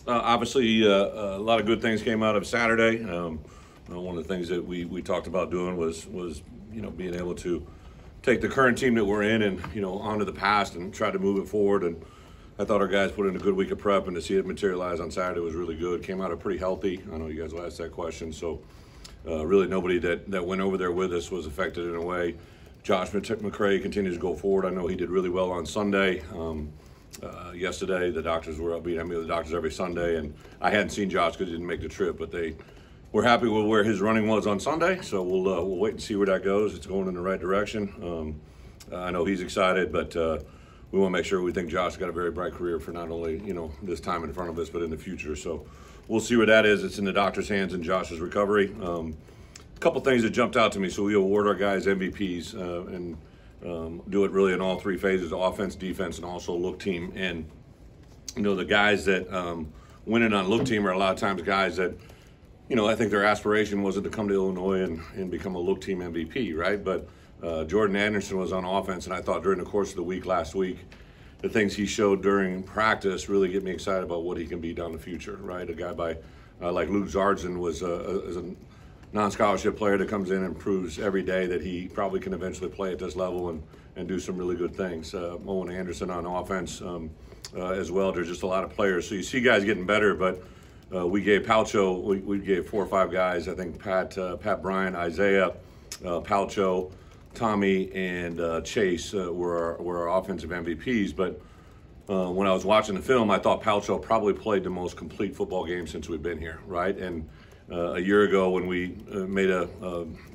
Obviously, a lot of good things came out of Saturday. One of the things that we talked about doing was being able to take the current team that we're in and onto the past and try to move it forward. And I thought our guys put in a good week of prep, and to see it materialize on Saturday was really good. Came out of pretty healthy. I know you guys will ask that question. So really nobody that went over there with us was affected in a way. Josh McCray continues to go forward. I know he did really well on Sunday. Yesterday, the doctors were up. I meet with the doctors every Sunday, and I hadn't seen Josh because he didn't make the trip, but they were happy with where his running was on Sunday. So we'll wait and see where that goes. It's going in the right direction. I know he's excited, but we want to make sure we think Josh got a very bright career for not only this time in front of us, but in the future. So we'll see where that is. It's in the doctor's hands and Josh's recovery. A couple things that jumped out to me. So we award our guys MVPs and do it really in all three phases: offense, defense, and also look team. And the guys that win it on look team are a lot of times guys that I think their aspiration wasn't to come to Illinois and become a look team MVP, right? But Jordan Anderson was on offense, and I thought during the course of the week last week, the things he showed during practice really get me excited about what he can be down the future, right? A guy like Luke Zardzin was a non-scholarship player that comes in and proves every day that he probably can eventually play at this level and do some really good things. Owen Anderson on offense as well. There's just a lot of players. So you see guys getting better, but we gave Palcho, we gave 4 or 5 guys, I think Pat Bryant, Isaiah, Palcho, Tommy, and Chase were our offensive MVPs. But when I was watching the film, I thought Palcho probably played the most complete football game since we've been here, right? And a year ago when we made a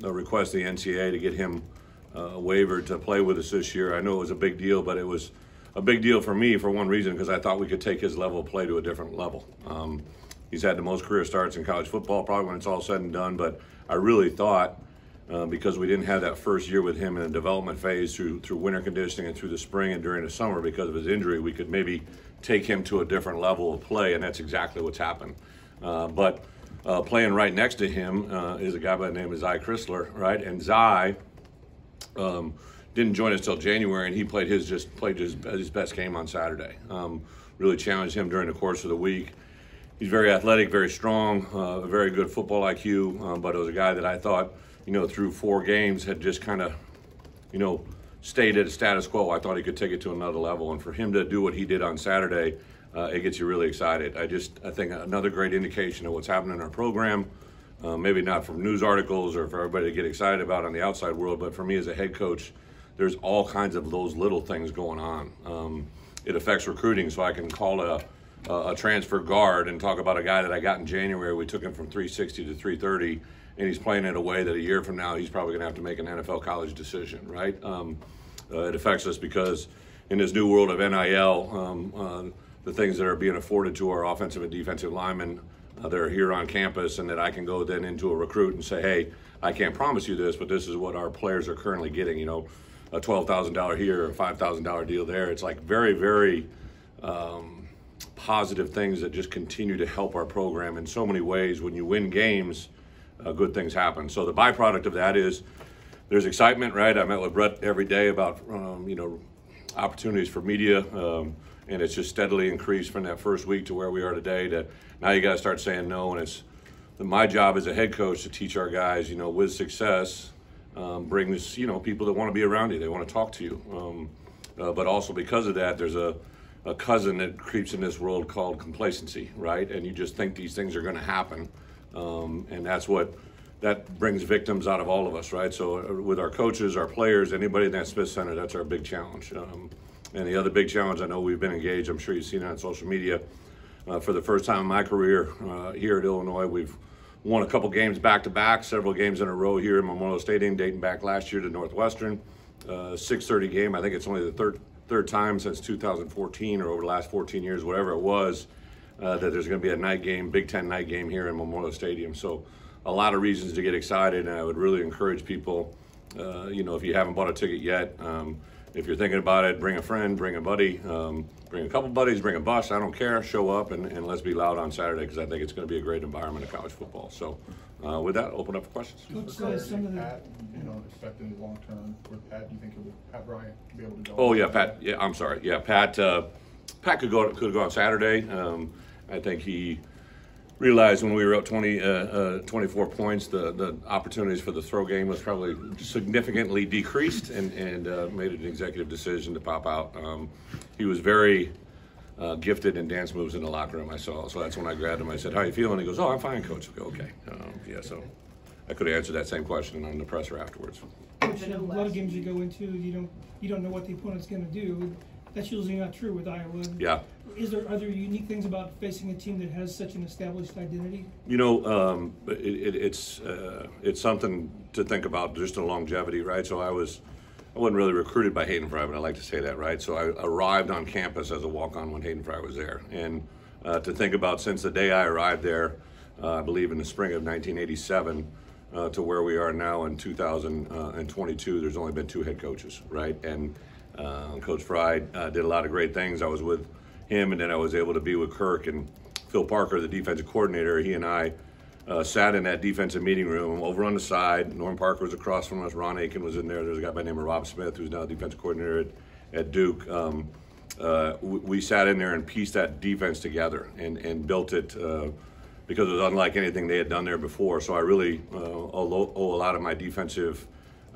request to the NCAA to get him waived to play with us this year, I know it was a big deal, but it was a big deal for me for one reason, because I thought we could take his level of play to a different level. He's had the most career starts in college football, probably when it's all said and done, but I really thought because we didn't have that first year with him in a development phase through winter conditioning and through the spring and during the summer because of his injury, we could maybe take him to a different level of play, and that's exactly what's happened. But playing right next to him is a guy by the name of Zy Chrysler, right? And Zy didn't join us till January, and he played his best game on Saturday. Really challenged him during the course of the week. He's very athletic, very strong, a very good football IQ, but it was a guy that I thought, through 4 games had just kind of, stayed at a status quo. I thought he could take it to another level, and for him to do what he did on Saturday, it gets you really excited. I think another great indication of what's happening in our program, maybe not from news articles or for everybody to get excited about on the outside world, but for me as a head coach, there's all kinds of those little things going on. It affects recruiting, so I can call a transfer guard and talk about a guy that I got in January. We took him from 360 to 330, and he's playing in a way that a year from now he's probably going to have to make an NFL college decision, right? It affects us because in this new world of NIL, the things that are being afforded to our offensive and defensive linemen that are here on campus, and that I can go then into a recruit and say, hey, I can't promise you this, but this is what our players are currently getting, a $12,000 here, a $5,000 deal there. It's like very, very positive things that just continue to help our program in so many ways. When you win games, good things happen. So the byproduct of that is there's excitement, right? I met with Bret every day about, opportunities for media, and it's just steadily increased from that first week to where we are today. That now you got to start saying no, and it's my job as a head coach to teach our guys, with success, bring this, people that want to be around you, they want to talk to you, but also because of that, there's a cousin that creeps in this world called complacency, right? And you just think these things are going to happen, and that brings victims out of all of us, right? So with our coaches, our players, anybody in that Smith Center, that's our big challenge. And the other big challenge, I know we've been engaged, I'm sure you've seen it on social media, for the first time in my career here at Illinois, we've won a couple games back-to-back, several games in a row here in Memorial Stadium, dating back last year to Northwestern. 6:30 game, I think it's only the third time since 2014 or over the last 14 years, whatever it was, that there's going to be a night game, Big Ten night game here in Memorial Stadium. So a lot of reasons to get excited, and I would really encourage people, if you haven't bought a ticket yet, if you're thinking about it, bring a friend, bring a buddy, bring a couple buddies, bring a bus, I don't care, show up, and let's be loud on Saturday, because I think it's going to be a great environment of college football. So with that, open up for questions. Just some of that, expecting the long term with Pat, do you think Pat Bryant be able to go? Oh yeah, Pat. Yeah, I'm sorry. Yeah, Pat Pat could have gone Saturday. I think he realized when we were up 24 points, the opportunities for the throw game was probably significantly decreased, and made an executive decision to pop out. He was very gifted in dance moves in the locker room, I saw. So that's when I grabbed him. I said, "How are you feeling?" He goes, "Oh, I'm fine, Coach." I go, "Okay." Yeah, so I could have answered that same question on the presser afterwards. Coach, a lot of games you go into, you don't know what the opponent's going to do. That's usually not true with Iowa. Yeah. Are there unique things about facing a team that has such an established identity? You know, it's something to think about, just the longevity, right? So I wasn't really recruited by Hayden Fry, but I like to say that, right? So I arrived on campus as a walk-on when Hayden Fry was there, and to think about since the day I arrived there, I believe in the spring of 1987. To where we are now in 2022, there's only been 2 head coaches, right? And Coach Fry did a lot of great things. I was with him, and then I was able to be with Kirk and Phil Parker, the defensive coordinator. He and I sat in that defensive meeting room over on the side. Norm Parker was across from us. Ron Aiken was in there. There's a guy by the name of Rob Smith, who's now the defensive coordinator at Duke. We sat in there and pieced that defense together and built it because it was unlike anything they had done there before. So I really owe a lot of my defensive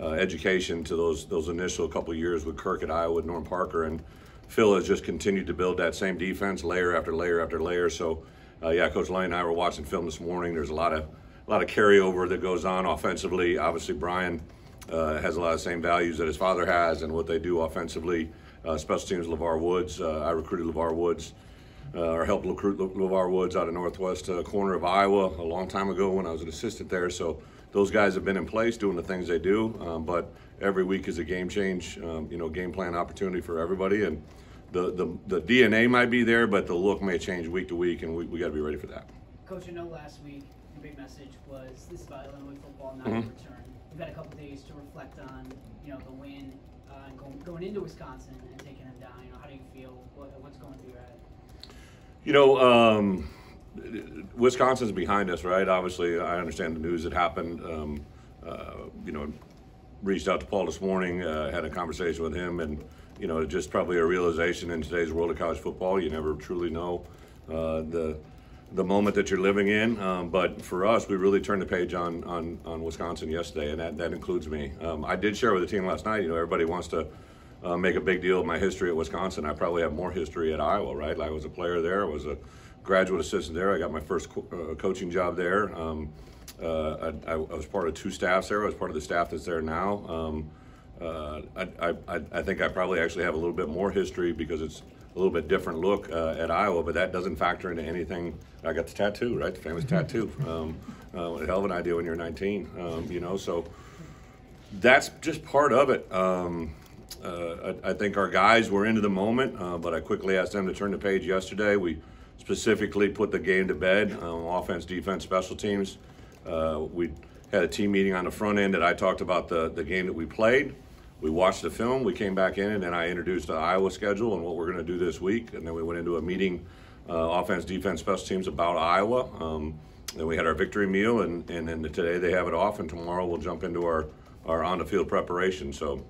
education to those initial couple of years with Kirk at Iowa, with Norm Parker, and Phil has just continued to build that same defense layer after layer after layer. So yeah, Coach Lane and I were watching film this morning. There's a lot of carryover that goes on offensively. Obviously, Brian has a lot of the same values that his father has and what they do offensively. Special teams, LeVar Woods. I recruited LeVar Woods, or helped recruit LeVar Woods out of northwest corner of Iowa a long time ago when I was an assistant there. So those guys have been in place doing the things they do, but every week is a game change, game plan opportunity for everybody. And the DNA might be there, but the look may change week to week, and we got to be ready for that. Coach, I know last week your big message was this is about Illinois football, not a return. You've had a couple days to reflect on, the win and going into Wisconsin and taking them down. How do you feel? What's going through your head? Wisconsin's behind us, right? Obviously, I understand the news that happened. Reached out to Paul this morning, had a conversation with him, and just probably a realization in today's world of college football, you never truly know the moment that you're living in. But for us, we really turned the page on Wisconsin yesterday, and that includes me. I did share with the team last night. Everybody wants to make a big deal of my history at Wisconsin. I probably have more history at Iowa, right? I was a player there. I was a graduate assistant there. I got my first coaching job there. I was part of 2 staffs there. I was part of the staff that's there now. I think I probably actually have a little bit more history because it's a little bit different look at Iowa, but that doesn't factor into anything. I got the tattoo, right? The famous tattoo. A hell of an idea when you're 19, so that's just part of it. I think our guys were into the moment, but I quickly asked them to turn the page yesterday. We specifically put the game to bed, offense, defense, special teams. We had a team meeting on the front end that I talked about the game that we played. We watched the film, we came back in, and then I introduced the Iowa schedule and what we're going to do this week. And then we went into a meeting, offense, defense, special teams, about Iowa. Then we had our victory meal, and then today they have it off, and tomorrow we'll jump into our on-the-field preparation. So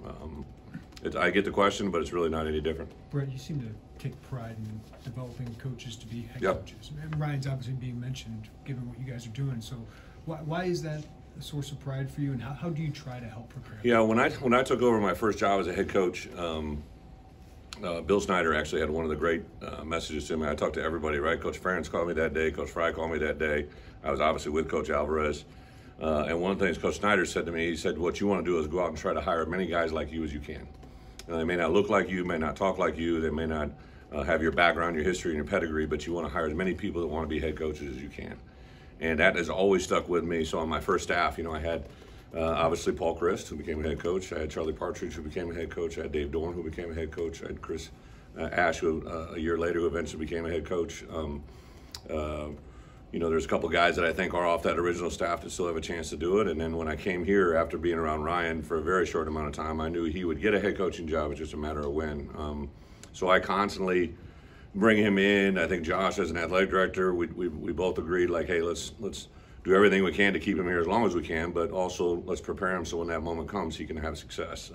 I get the question, but it's really not any different. Bret, you seem to take pride in developing coaches to be head Yep. coaches. And Ryan's obviously being mentioned, given what you guys are doing. So why is that a source of pride for you, and how do you try to help prepare? Yeah, when I took over my first job as a head coach, Bill Snyder actually had one of the great messages to me. I talked to everybody, right? Coach Ferentz called me that day. Coach Fry called me that day. I was obviously with Coach Alvarez. And one of the things Coach Snyder said to me, he said, what you want to do is go out and try to hire as many guys like you as you can. They may not look like you, may not talk like you, they may not have your background, your history, and your pedigree, but you want to hire as many people that want to be head coaches as you can. And that has always stuck with me. So on my first staff, I had obviously Paul Christ, who became a head coach. I had Charlie Partridge, who became a head coach. I had Dave Dorn, who became a head coach. I had Chris Ash, who a year later, who eventually became a head coach. There's a couple guys that I think are off that original staff that still have a chance to do it. And then when I came here, after being around Ryan for a very short amount of time, I knew he would get a head coaching job. It's just a matter of when. So I constantly bring him in. I think Josh, as an athletic director, we both agreed, like, hey, let's do everything we can to keep him here as long as we can, but also let's prepare him so when that moment comes, he can have success.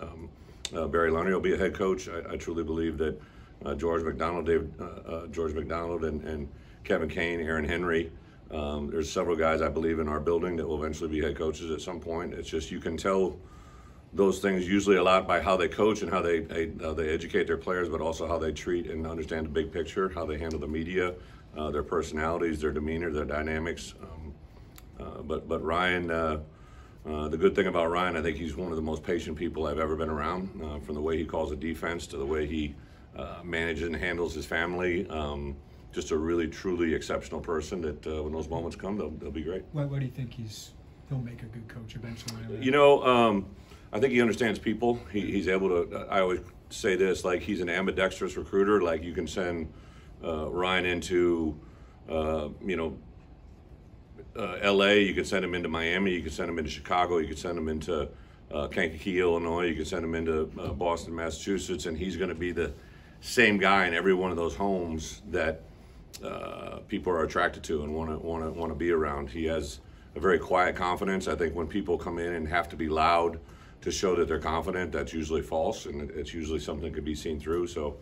Barry Lunny will be a head coach. I truly believe that George McDonald, and Kevin Kane, Aaron Henry. There's several guys I believe in our building that will eventually be head coaches at some point. It's just you can tell those things usually a lot by how they coach and how they educate their players, but also how they treat and understand the big picture, how they handle the media, their personalities, their demeanor, their dynamics. But Ryan, the good thing about Ryan, I think he's one of the most patient people I've ever been around, from the way he calls a defense to the way he manages and handles his family. Just a really, truly exceptional person that when those moments come, they'll be great. Why do you think he'll make a good coach eventually? You know, I think he understands people. He's able to, I always say this, like he's an ambidextrous recruiter. Like you can send Ryan into, LA, you could send him into Miami, you could send him into Chicago, you could send him into Kankakee, Illinois, you could send him into Boston, Massachusetts, and he's going to be the same guy in every one of those homes that people are attracted to and want to be around. He has a very quiet confidence. I think when people come in and have to be loud to show that they're confident, that's usually false, and it's usually something that could be seen through. So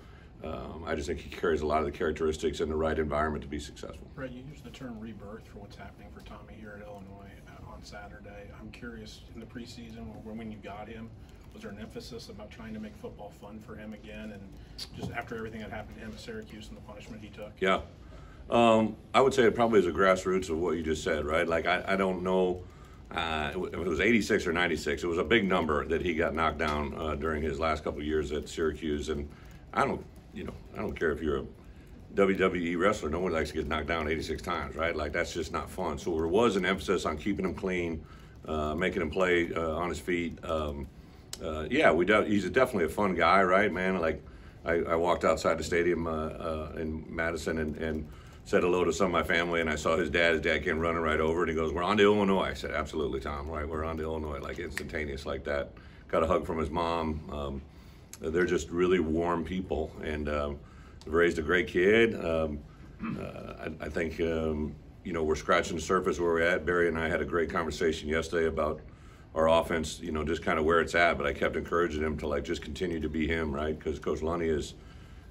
I just think he carries a lot of the characteristics in the right environment to be successful. Brett, you used the term rebirth for what's happening for Tommy here at Illinois on Saturday. I'm curious, in the preseason, when you got him, was there an emphasis about trying to make football fun for him again? And just after everything that happened to him at Syracuse and the punishment he took? Yeah. I would say it probably is a grassroots of what you just said, right? Like, I don't know if it was 86 or 96. It was a big number that he got knocked down during his last couple of years at Syracuse. And I don't care if you're a WWE wrestler. No one likes to get knocked down 86 times, right? Like, that's just not fun. So there was an emphasis on keeping him clean, making him play on his feet. He's definitely a fun guy, right, man? Like, I walked outside the stadium in Madison and said hello to some of my family, and I saw his dad. His dad came running right over, and he goes, "We're on to Illinois." I said, "Absolutely, Tom, right? We're on to Illinois," like instantaneous like that. Got a hug from his mom. They're just really warm people, and raised a great kid. I think, we're scratching the surface where we're at. Barry and I had a great conversation yesterday about our offense, just kind of where it's at, but I kept encouraging him to just continue to be him, right? Because Coach Lunny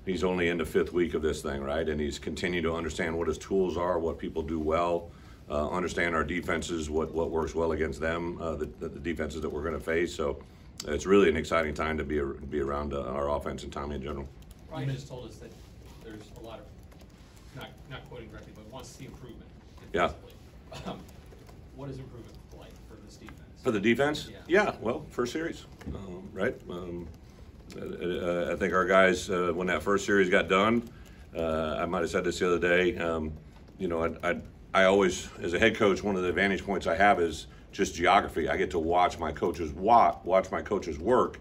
he's only in the 5th week of this thing, right? And he's continued to understand what his tools are, what people do well, understand our defenses, what works well against them, the defenses that we're going to face. So it's really an exciting time to be around our offense and Tommy in general. Ryan just told us that there's a lot of, not quoting directly, but wants to see improvement. Yeah. What is improvement like for this defense? For the defense? Yeah. Well, first series, right? I think our guys, when that first series got done, I might have said this the other day, I always, as a head coach, one of the advantage points I have is just geography. I get to watch my coaches watch my coaches work,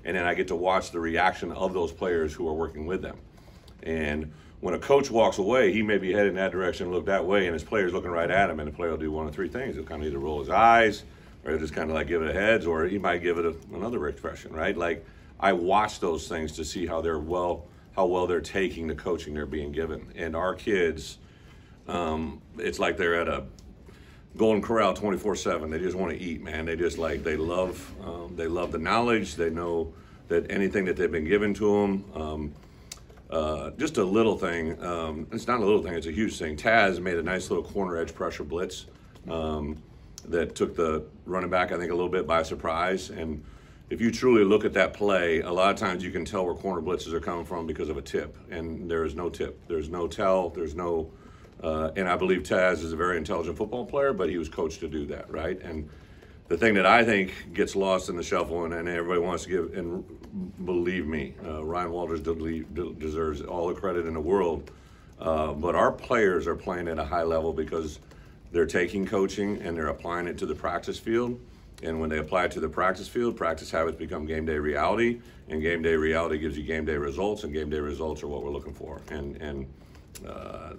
and then I get to watch the reaction of those players who are working with them. And when a coach walks away, he may be headed in that direction, look that way, and his player's looking right at him, and the player will do one of three things. He'll kind of either roll his eyes, or he'll just kind of give it a heads, or he might give it another expression, right? Like, I watch those things to see how well they're taking the coaching they're being given. And our kids, it's like they're at a Golden Corral 24/7. They just want to eat, man. They just they love the knowledge. They know that anything that they've been given to them. Just a little thing. It's not a little thing. It's a huge thing. Taz made a nice little corner edge pressure blitz that took the running back, I think, a little bit by surprise. And if you truly look at that play, a lot of times you can tell where corner blitzes are coming from because of a tip. And there is no tip. There's no tell. There's no. And I believe Taz is a very intelligent football player, but he was coached to do that, right? And the thing that I think gets lost in the shuffle, and everybody wants to give, and believe me, Ryan Walters deserves all the credit in the world, but our players are playing at a high level because they're taking coaching and they're applying it to the practice field. And when they apply it to the practice field, practice habits become game day reality, and game day reality gives you game day results, and game day results are what we're looking for. And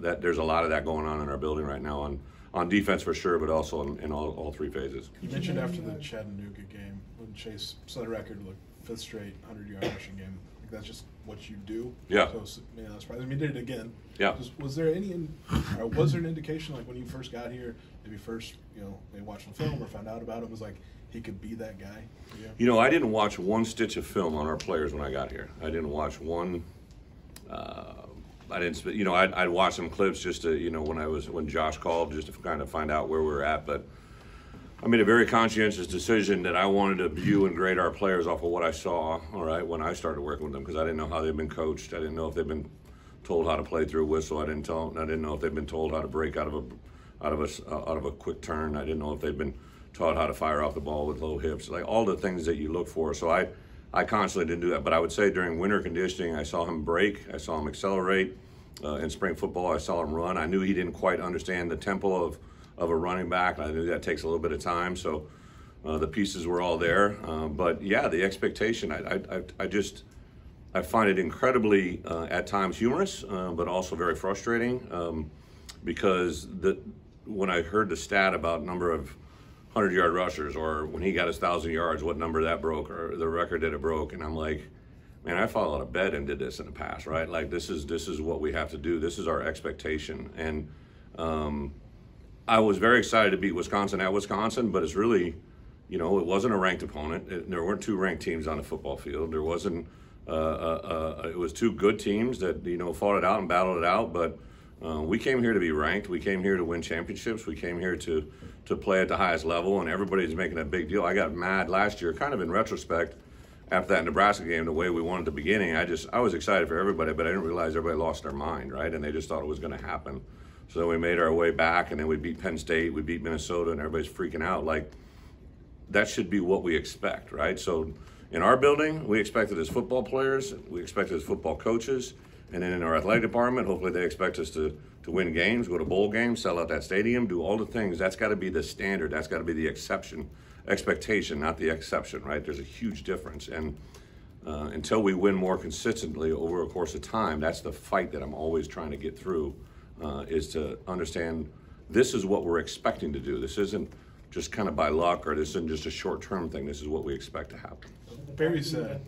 that there's a lot of that going on in our building right now on defense for sure, but also in all three phases. You mentioned after the Chattanooga game when Chase set a record, 5th straight 100-yard rushing game. Like, that's just what you do. Yeah. So that's surprising. I mean, he did it again. Yeah. Was there an indication, like when you first got here, maybe first maybe watching film or found out about him, was like he could be that guy? Yeah. I didn't watch one stitch of film on our players when I got here. I didn't watch one I didn't, I'd watch some clips just to, when Josh called, just to kind of find out where we were at. But I made a very conscientious decision that I wanted to view and grade our players off of what I saw, all right, when I started working with them, because I didn't know how they've been coached. I didn't know if they've been told how to play through a whistle. I didn't know if they've been told how to break out of a quick turn. I didn't know if they'd been taught how to fire off the ball with low hips, like all the things that you look for. So I constantly didn't do that. But I would say during winter conditioning, I saw him break, I saw him accelerate. In spring football, I saw him run. I knew he didn't quite understand the tempo of a running back. I knew that takes a little bit of time. So the pieces were all there. But yeah, the expectation, I find it incredibly, at times, humorous, but also very frustrating, because when I heard the stat about number of 100-yard rushers, or when he got his 1,000 yards, what number that broke, or the record that it broke, and I'm like, man, I fought out of bed and did this in the past, right? Like, this is what we have to do. This is our expectation. And I was very excited to beat Wisconsin at Wisconsin, but it's really, it wasn't a ranked opponent. There weren't two ranked teams on the football field. There wasn't. It was two good teams that fought it out and battled it out. But we came here to be ranked. We came here to win championships. We came here to play at the highest level, and everybody's making a big deal. I got mad last year, kind of in retrospect, after that Nebraska game, the way we won at the beginning. I was excited for everybody, but I didn't realize everybody lost their mind, right? And they just thought it was going to happen. So then we made our way back, and then we beat Penn State, we beat Minnesota, and everybody's freaking out. Like, that should be what we expect, right? So in our building, we expect it as football players, we expect it as football coaches, and then in our athletic department, hopefully they expect us to win games, go to bowl games, sell out that stadium, do all the things. That's got to be the standard. That's got to be the expectation, not the exception, right? There's a huge difference. And until we win more consistently over a course of time, that's the fight that I'm always trying to get through, is to understand this is what we're expecting to do. This isn't just kind of by luck, or this isn't just a short-term thing. This is what we expect to happen. Barry said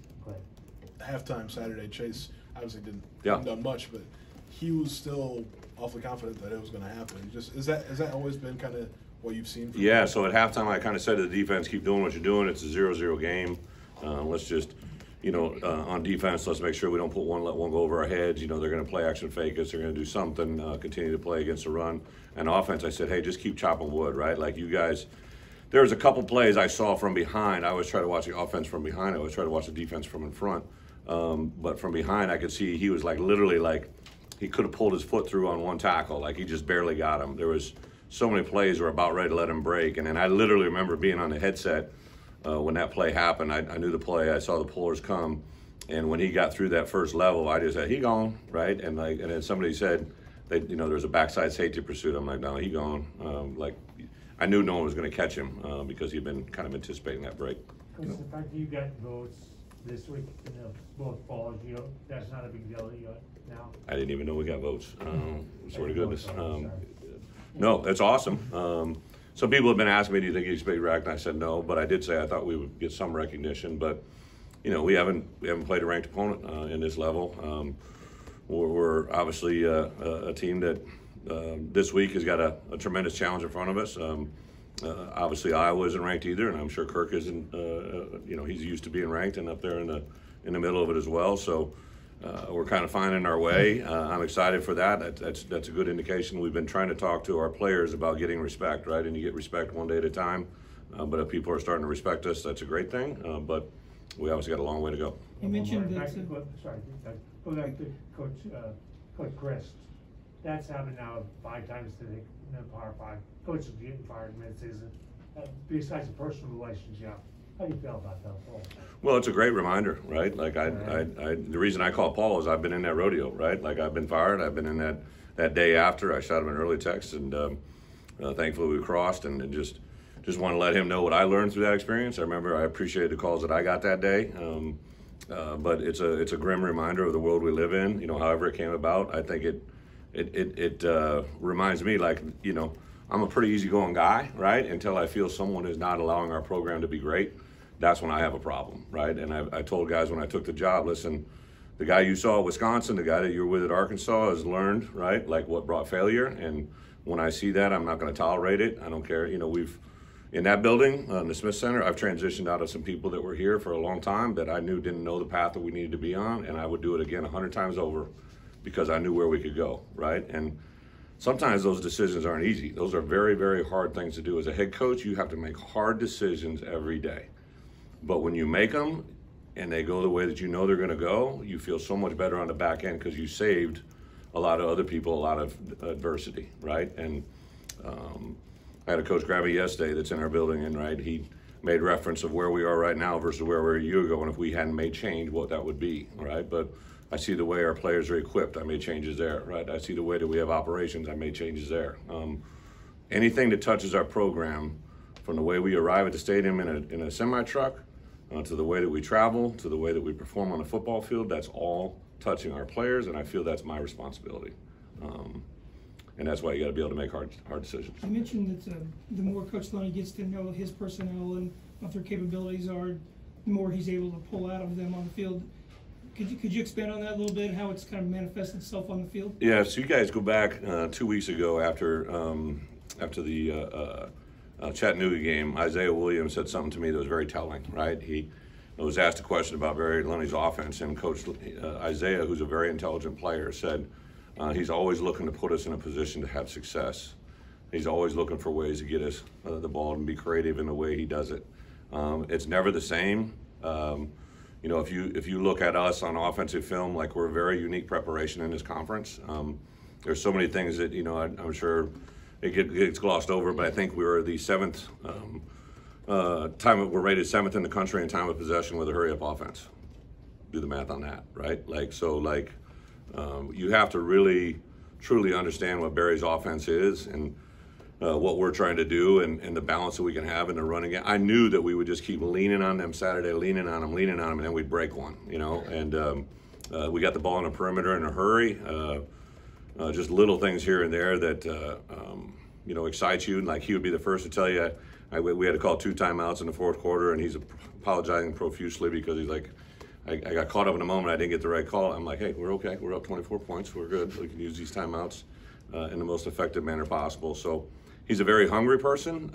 halftime Saturday, Chase obviously hadn't done much, but he was still awfully confident that it was going to happen. Has that always been kind of what you've seen from him? So at halftime, I kind of said to the defense, keep doing what you're doing. It's a 0-0 game. Let's just, on defense, let's make sure we don't let one go over our heads. They're going to play action fake us. They're going to do something, continue to play against the run. And offense, I said, hey, just keep chopping wood, right? Like, you guys, there was a couple plays I saw from behind. I always try to watch the offense from behind. I always try to watch the defense from in front. But from behind, I could see he was literally he could have pulled his foot through on one tackle. Like, he just barely got him. There was so many plays were about ready to let him break. And then I literally remember being on the headset when that play happened. I knew the play. I saw the pullers come. And when he got through that first level, I just said, he gone, right? And then somebody said, there's a backside safety pursuit. I'm like, no, he gone. I knew no one was going to catch him because he'd been kind of anticipating that break. The fact that you got votes this week in both falls, that's not a big deal now. I didn't even know we got votes. Swear to goodness. No, it's awesome. Some people have been asking me, do you think you should be ranked? And I said no, but I did say I thought we would get some recognition. But we haven't played a ranked opponent in this level. We're obviously a team that this week has got a tremendous challenge in front of us. Obviously, Iowa isn't ranked either, and I'm sure Kirk isn't. He's used to being ranked and up there in the middle of it as well. So we're kind of finding our way. I'm excited for that. That's a good indication. We've been trying to talk to our players about getting respect, right? And you get respect one day at a time. But if people are starting to respect us, that's a great thing. But we obviously got a long way to go. You mentioned that. Go back to Coach Chris. That's happened now 5 times today in the Power 5. Coach is getting fired mid-season. Besides a personal relationship, how do you feel about that, Paul? Well, it's a great reminder, right? Like the reason I call Paul is I've been in that rodeo, right? Like, I've been fired. I've been in that day after. I shot him an early text, and thankfully we crossed, and just want to let him know what I learned through that experience. I remember I appreciated the calls that I got that day. But it's a grim reminder of the world we live in. However it came about, I think it reminds me, I'm a pretty easygoing guy, right? Until I feel someone is not allowing our program to be great, that's when I have a problem, right? And I told guys when I took the job, listen, the guy you saw at Wisconsin, the guy that you were with at Arkansas has learned, right, what brought failure. And when I see that, I'm not going to tolerate it. I don't care. We've in that building, the Smith Center, I've transitioned out of some people that were here for a long time that I knew didn't know the path that we needed to be on, and I would do it again 100 times over because I knew where we could go, right? And sometimes those decisions aren't easy. Those are very, very hard things to do. As a head coach, you have to make hard decisions every day. But when you make them and they go the way that you know they're going to go, you feel so much better on the back end because you saved a lot of other people a lot of adversity, right? And I had a coach grab me yesterday that's in our building, and right, he made reference of where we are right now versus where we were a year ago, and if we hadn't made change, what that would be, right? But I see the way our players are equipped. I made changes there, right? I see the way that we have operations. I made changes there. Anything that touches our program, from the way we arrive at the stadium in a semi-truck, to the way that we travel, to the way that we perform on the football field, that's all touching our players, and I feel that's my responsibility. And that's why you got to be able to make hard decisions. You mentioned that the more Coach Lonnie gets to know his personnel and what their capabilities are, the more he's able to pull out of them on the field. Could you expand on that a little bit, how it's kind of manifested itself on the field? Yeah, so you guys go back 2 weeks ago after the Chattanooga game, Isaiah Williams said something to me that was very telling, right? He was asked a question about Barry Lunny's offense, and Coach Isaiah, who's a very intelligent player, said he's always looking to put us in a position to have success. He's always looking for ways to get us the ball and be creative in the way he does it. It's never the same. You know, if you look at us on offensive film, like we're a very unique preparation in this conference. There's so many things that, you know, I'm sure it gets glossed over, but I think we were the seventh we're rated seventh in the country in time of possession with a hurry-up offense. Do the math on that, right? You have to really, truly understand what Barry's offense is and what we're trying to do and the balance that we can have in the running game. I knew that we would just keep leaning on them Saturday, leaning on them, and then we'd break one, you know. And we got the ball in a perimeter in a hurry. Just little things here and there that, you know, excite you. Like he would be the first to tell you, we had to call 2 timeouts in the fourth quarter, and he's apologizing profusely because he's like, I got caught up in a moment. I didn't get the right call. I'm like, hey, we're okay. We're up 24 points. We're good. We can use these timeouts in the most effective manner possible. So he's a very hungry person.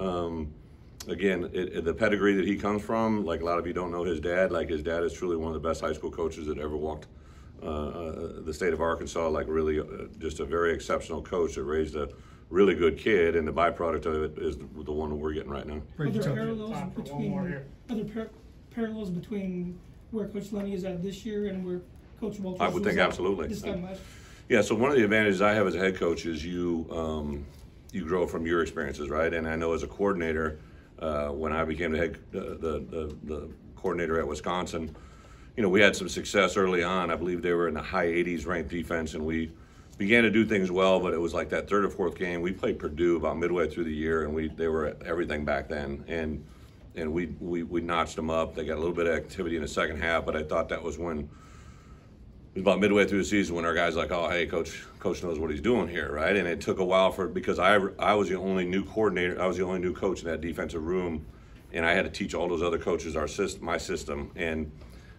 Again, the pedigree that he comes from, like a lot of you don't know his dad. Like his dad is truly one of the best high school coaches that ever walked the state of Arkansas. Like really just a very exceptional coach that raised a really good kid, and the byproduct of it is the one that we're getting right now. Are there parallels between where Coach Lenny is at this year and where Coach Walters I would think absolutely. This time last Yeah, so one of the advantages I have as a head coach is you grow from your experiences, right? And I know as a coordinator, when I became the coordinator at Wisconsin, you know, we had some success early on. I believe they were in the high 80s ranked defense, and we began to do things well, but it was like that third or fourth game. We played Purdue about midway through the year, and they were at everything back then. And we notched them up. They got a little bit of activity in the second half, but I thought that was when it was about midway through the season when our guys like, oh, hey, coach knows what he's doing here, right? And it took a while because I was the only new coordinator. I was the only new coach in that defensive room, and I had to teach all those other coaches my system. And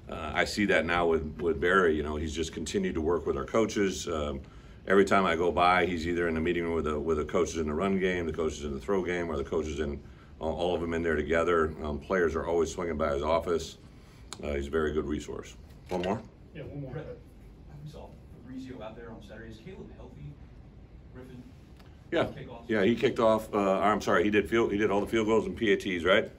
I see that now with Barry. You know, he's just continued to work with our coaches. Every time I go by, he's either in a meeting with the coaches in the run game, the coaches in the throw game, or the coaches in all of them in there together. Players are always swinging by his office. He's a very good resource. One more? Yeah, one more. We saw Fabrizio out there on Saturday. Is Caleb healthy? Griffin? Yeah, he kicked off. I'm sorry, he did all the field goals and PATs, right?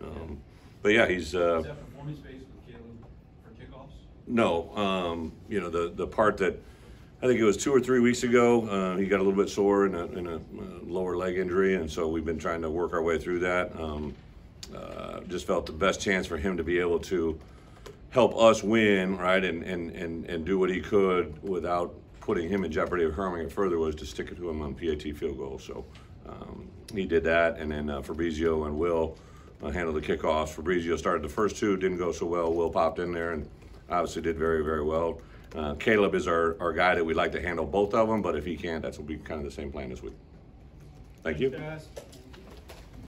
But yeah, he's. Is that performance-based with Caleb for kickoffs? No, you know the part that I think it was 2 or 3 weeks ago. He got a little bit sore in a lower leg injury, and so we've been trying to work our way through that. Just felt the best chance for him to be able to help us win, right, and do what he could without putting him in jeopardy of harming it further was to stick it to him on PAT field goals. So he did that, and then Fabrizio and Will handled the kickoffs. Fabrizio started the first 2, didn't go so well. Will popped in there and obviously did very, very well. Caleb is our guy that we'd like to handle both of them, but if he can't, that will be kind of the same plan this week. Thank you.